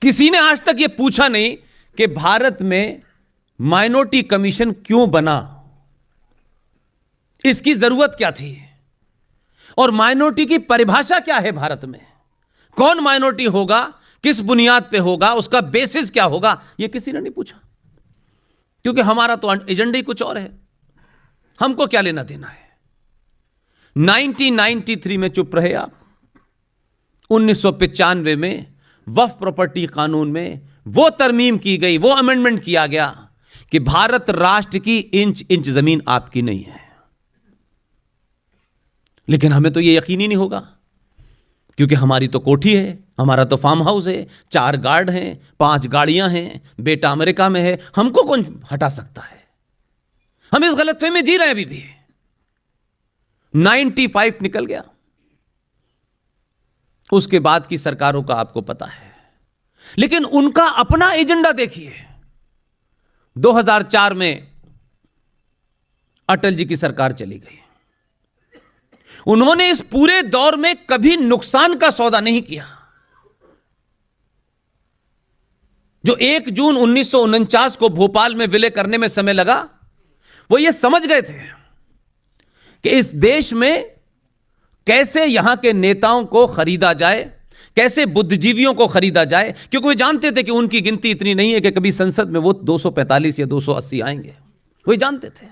किसी ने आज तक यह पूछा नहीं कि भारत में माइनॉरिटी कमीशन क्यों बना, इसकी जरूरत क्या थी, और माइनॉरिटी की परिभाषा क्या है भारत में, कौन माइनॉरिटी होगा, किस बुनियाद पे होगा, उसका बेसिस क्या होगा, यह किसी ने नहीं पूछा। क्योंकि हमारा तो एजेंडा ही कुछ और है, हमको क्या लेना देना है। 1993 में चुप रहे आप, 1995 में वक्फ प्रॉपर्टी कानून में वो तरमीम की गई, वो अमेंडमेंट किया गया कि भारत राष्ट्र की इंच इंच जमीन आपकी नहीं है। लेकिन हमें तो ये यकीन ही नहीं होगा, क्योंकि हमारी तो कोठी है, हमारा तो फार्म हाउस है, 4 गार्ड हैं, 5 गाड़ियां हैं, बेटा अमेरिका में है, हमको कौन हटा सकता है। हम इस गलतफहमी में जी रहे हैं अभी भी। 95 निकल गया, उसके बाद की सरकारों का आपको पता है, लेकिन उनका अपना एजेंडा देखिए। 2004 में अटल जी की सरकार चली गई, उन्होंने इस पूरे दौर में कभी नुकसान का सौदा नहीं किया। जो 1 जून 1949 को भोपाल में विलय करने में समय लगा, वो ये समझ गए थे कि इस देश में कैसे यहां के नेताओं को खरीदा जाए, कैसे बुद्धिजीवियों को खरीदा जाए, क्योंकि वे जानते थे कि उनकी गिनती इतनी नहीं है कि कभी संसद में वो 245 या 280 आएंगे, वो जानते थे।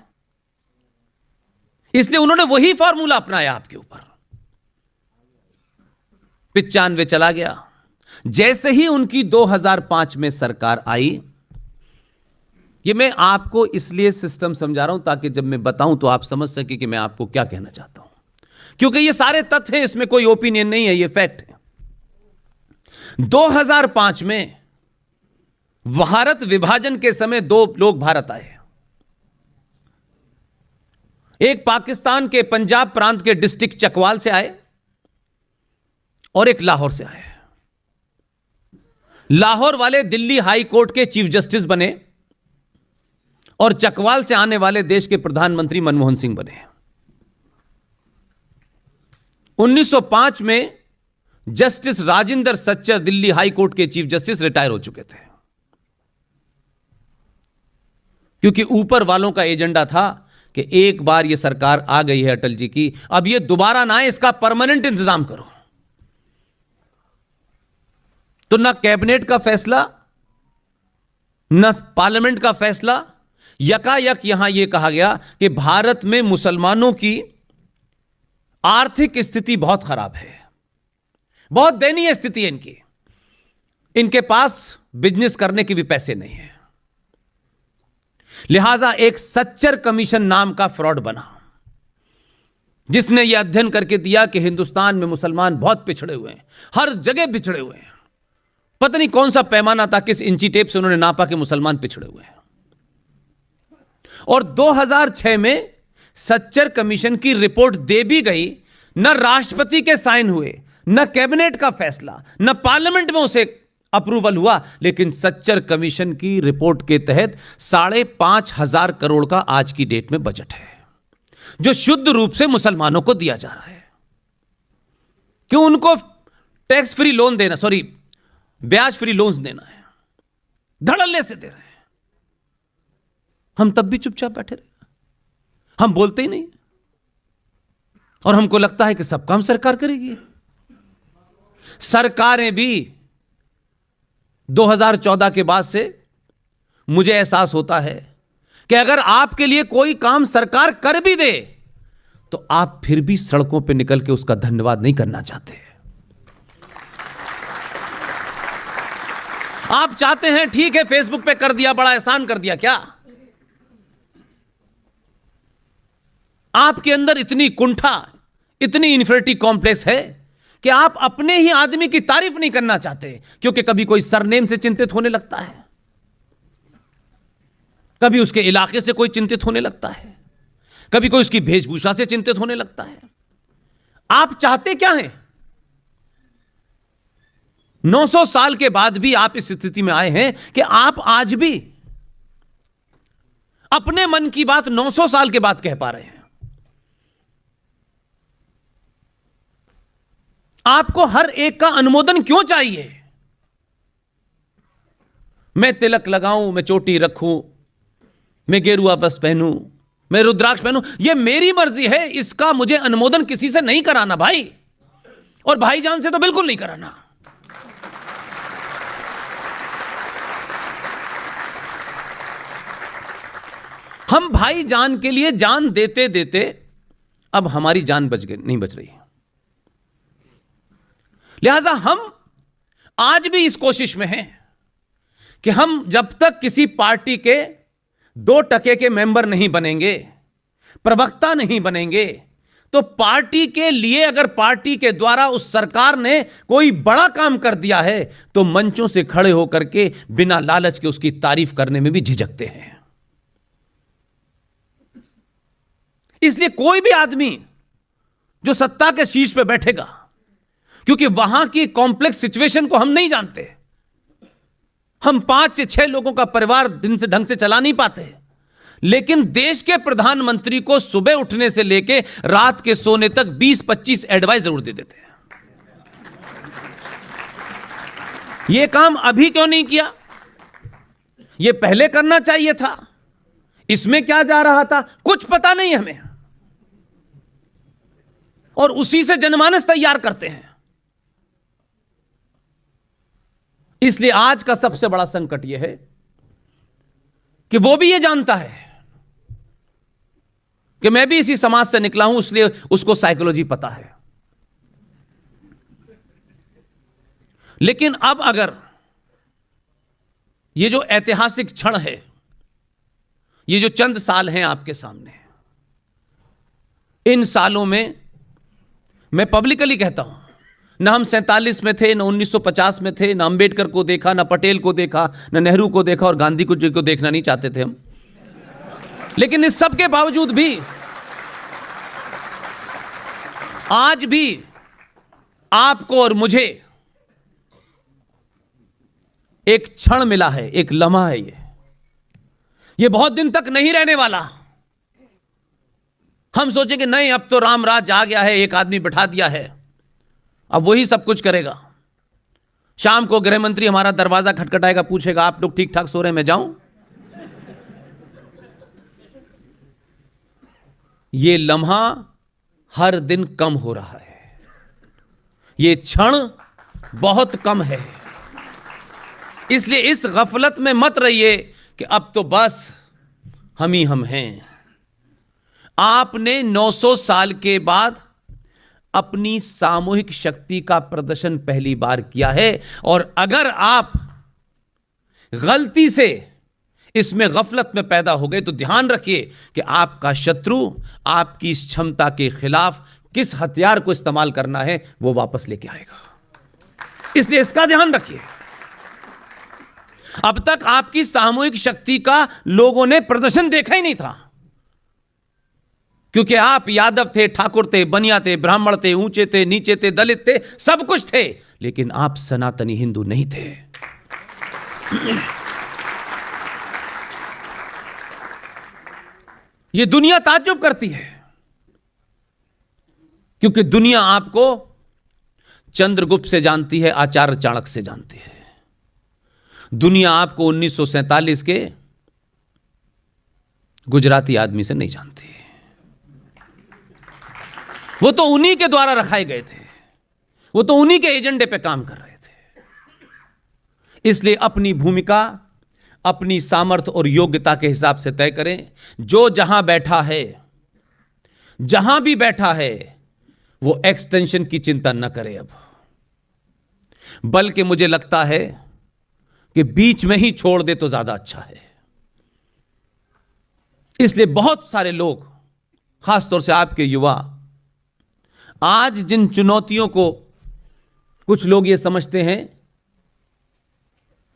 इसलिए उन्होंने वही फार्मूला अपनाया आपके ऊपर। 95 चला गया, जैसे ही उनकी 2005 में सरकार आई, ये मैं आपको इसलिए सिस्टम समझा रहा हूं ताकि जब मैं बताऊं तो आप समझ सके कि मैं आपको क्या कहना चाहता हूं, क्योंकि ये सारे तथ्य हैं, इसमें कोई ओपिनियन नहीं है, ये फैक्ट है। 2005 में भारत विभाजन के समय 2 लोग भारत आए, एक पाकिस्तान के पंजाब प्रांत के डिस्ट्रिक्ट चकवाल से आए और एक लाहौर से आए। लाहौर वाले दिल्ली हाई कोर्ट के चीफ जस्टिस बने और चकवाल से आने वाले देश के प्रधानमंत्री मनमोहन सिंह बने। 1905 में justice Rajendra Sachar Delhi high court के चीफ जस्टिस रिटायर हो चुके थे, क्योंकि ऊपर वालों का एजेंडा था कि एक बार यह सरकार आ गई है अटल जी की, अब यह दोबारा ना आए, इसका परमानेंट इंतजाम करो। तो ना कैबिनेट का फैसला, ना पार्लियामेंट का फैसला, यकायक यहां यह कहा गया कि भारत में मुसलमानों की आर्थिक स्थिति बहुत खराब है, बहुत दयनीय स्थिति है इनकी, इनके पास बिजनेस करने के भी पैसे नहीं है। लिहाजा एक सच्चर कमीशन नाम का फ्रॉड बना, जिसने यह अध्ययन करके दिया कि हिंदुस्तान में मुसलमान बहुत पिछड़े हुए हैं, हर जगह पिछड़े हुए हैं। पता नहीं कौन सा पैमाना था, किस इंची टेप से उन्होंने नापा कि मुसलमान पिछड़े हुए हैं। और 2006 में सच्चर कमीशन की रिपोर्ट दे भी गई, न राष्ट्रपति के साइन हुए, न कैबिनेट का फैसला, न पार्लियामेंट में उसे अप्रूवल हुआ, लेकिन सच्चर कमीशन की रिपोर्ट के तहत 5,500 करोड़ का आज की डेट में बजट है, जो शुद्ध रूप से मुसलमानों को दिया जा रहा है। क्यों उनको टैक्स फ्री लोन देना, सॉरी ब्याज फ्री लोन्स देना है, धड़ल्ले से दे रहे हैं, हम तब भी चुपचाप बैठे रहे, हम बोलते ही नहीं, और हमको लगता है कि सब काम सरकार करेगी। सरकारें भी 2014 के बाद से मुझे एहसास होता है कि अगर आपके लिए कोई काम सरकार कर भी दे तो आप फिर भी सड़कों पे निकल के उसका धन्यवाद नहीं करना चाहते। आप चाहते हैं ठीक है फेसबुक पे कर दिया, बड़ा एहसान कर दिया, क्या आपके अंदर इतनी कुंठा, इतनी इन्फिनिटी कॉम्प्लेक्स है कि आप अपने ही आदमी की तारीफ नहीं करना चाहते, क्योंकि कभी कोई सरनेम से चिंतित होने लगता है, कभी उसके इलाके से कोई चिंतित होने लगता है, कभी कोई उसकी वेशभूषा से चिंतित होने लगता है। आप चाहते क्या हैं? 900 साल के बाद भी आप इस स्थिति में आए हैं कि आप आज भी अपने मन की बात 900 साल के बाद कह पा रहे हैं। आपको हर एक का अनुमोदन क्यों चाहिए? मैं तिलक लगाऊं, मैं चोटी रखूं, मैं गेरुआ वस्त्र पहनूं, मैं रुद्राक्ष पहनूं, यह मेरी मर्जी है। इसका मुझे अनुमोदन किसी से नहीं कराना भाई, और भाईजान से तो बिल्कुल नहीं कराना। हम भाईजान के लिए जान देते देते अब हमारी जान नहीं बच रही। लिहाजा हम आज भी इस कोशिश में हैं कि हम जब तक किसी पार्टी के 2% के मेंबर नहीं बनेंगे, प्रवक्ता नहीं बनेंगे, तो पार्टी के लिए अगर पार्टी के द्वारा उस सरकार ने कोई बड़ा काम कर दिया है तो मंचों से खड़े होकर के बिना लालच के उसकी तारीफ करने में भी झिझकते हैं। इसलिए कोई भी आदमी जो सत्ता के शीर्ष पे बैठेगा, क्योंकि वहां की कॉम्प्लेक्स सिचुएशन को हम नहीं जानते, हम 5 से 6 लोगों का परिवार दिन से ढंग से चला नहीं पाते, लेकिन देश के प्रधानमंत्री को सुबह उठने से लेके रात के सोने तक 20-25 एडवाइस जरूर दे देते हैं। यह काम अभी क्यों नहीं किया? यह पहले करना चाहिए था। इसमें क्या जा रहा था कुछ पता नहीं हमें, और उसी से जनमानस तैयार करते हैं। इसलिए आज का सबसे बड़ा संकट यह है कि वो भी यह जानता है कि मैं भी इसी समाज से निकला हूं, इसलिए उसको साइकोलॉजी पता है। लेकिन अब अगर ये जो ऐतिहासिक क्षण है, ये जो चंद साल हैं आपके सामने, इन सालों में मैं पब्लिकली कहता हूं, न हम 47 में थे, न 1950 में थे, न अंबेडकर को देखा, न पटेल को देखा, न नेहरू को देखा, और गांधी को देखना नहीं चाहते थे हम। लेकिन इस सब के बावजूद भी आज भी आपको और मुझे एक क्षण मिला है, एक लम्हा है। ये बहुत दिन तक नहीं रहने वाला। हम सोचेंगे नहीं, अब तो राम राज आ गया है, एक आदमी बैठा दिया है, अब वही सब कुछ करेगा। शाम को गृह मंत्री हमारा दरवाजा खटखटाएगा, पूछेगा आप लोग ठीक ठाक सो रहे हैं, मैं जाऊं? ये लम्हा हर दिन कम हो रहा है, ये क्षण बहुत कम है। इसलिए इस गफलत में मत रहिए कि अब तो बस हम ही हम हैं। आपने 900 साल के बाद अपनी सामूहिक शक्ति का प्रदर्शन पहली बार किया है, और अगर आप गलती से इसमें गफलत में पैदा हो गए तो ध्यान रखिए कि आपका शत्रु आपकी इस क्षमता के खिलाफ किस हथियार को इस्तेमाल करना है वो वापस लेके आएगा। इसलिए इसका ध्यान रखिए। अब तक आपकी सामूहिक शक्ति का लोगों ने प्रदर्शन देखा ही नहीं था, क्योंकि आप यादव थे, ठाकुर थे, बनिया थे, ब्राह्मण थे, ऊंचे थे, नीचे थे, दलित थे, सब कुछ थे, लेकिन आप सनातनी हिंदू नहीं थे। यह दुनिया ताज्जुब करती है, क्योंकि दुनिया आपको चंद्रगुप्त से जानती है, आचार्य चाणक्य से जानती है। दुनिया आपको 1947 के गुजराती आदमी से नहीं जानती। वो तो उन्हीं के द्वारा रखाए गए थे, वो तो उन्हीं के एजेंडे पे काम कर रहे थे। इसलिए अपनी भूमिका अपनी सामर्थ्य और योग्यता के हिसाब से तय करें। जो जहां बैठा है, जहां भी बैठा है, वो एक्सटेंशन की चिंता न करे अब, बल्कि मुझे लगता है कि बीच में ही छोड़ दे तो ज्यादा अच्छा है। इसलिए बहुत सारे लोग, खासतौर से आपके युवा, आज जिन चुनौतियों को कुछ लोग ये समझते हैं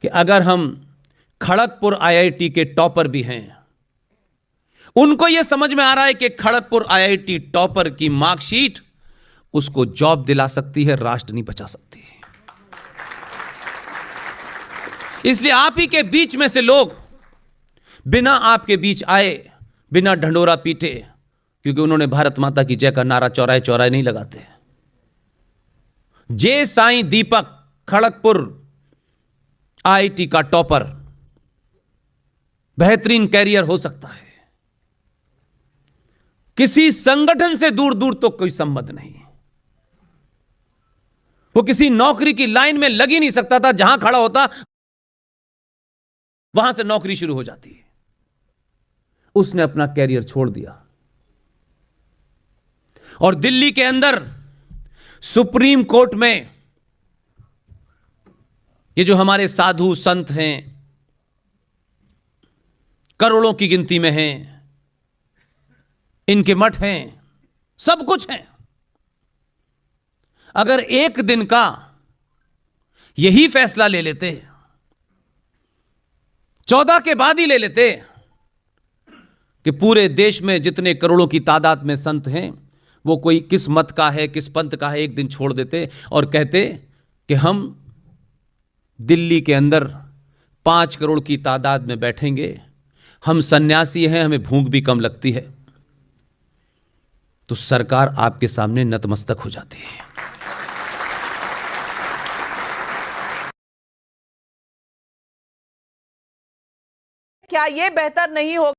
कि अगर हम खड़गपुर आईआईटी के टॉपर भी हैं, उनको यह समझ में आ रहा है कि खड़गपुर आईआईटी टॉपर की मार्कशीट उसको जॉब दिला सकती है, राष्ट्र नहीं बचा सकती। इसलिए आप ही के बीच में से लोग बिना आपके बीच आए, बिना ढंडोरा पीटे, क्योंकि उन्होंने भारत माता की जय का नारा चौराहे चौराहे नहीं लगाते। जे साईं दीपक खड़गपुर आईआईटी का टॉपर बेहतरीन कैरियर हो सकता है। किसी संगठन से दूर दूर तो कोई संबंध नहीं। वो किसी नौकरी की लाइन में लग ही नहीं सकता था, जहां खड़ा होता वहां से नौकरी शुरू हो जाती है। उसने अपना कैरियर छोड़ दिया और दिल्ली के अंदर सुप्रीम कोर्ट में ये जो हमारे साधु संत हैं, करोड़ों की गिनती में हैं, इनके मठ हैं, सब कुछ हैं। अगर एक दिन का यही फैसला ले लेते, 14 के बाद ही ले लेते कि पूरे देश में जितने करोड़ों की तादाद में संत हैं, वो कोई किस मत का है, किस पंथ का है, एक दिन छोड़ देते और कहते कि हम दिल्ली के अंदर 5 करोड़ की तादाद में बैठेंगे, हम सन्यासी हैं, हमें भूख भी कम लगती है, तो सरकार आपके सामने नतमस्तक हो जाती है। क्या ये बेहतर नहीं होगा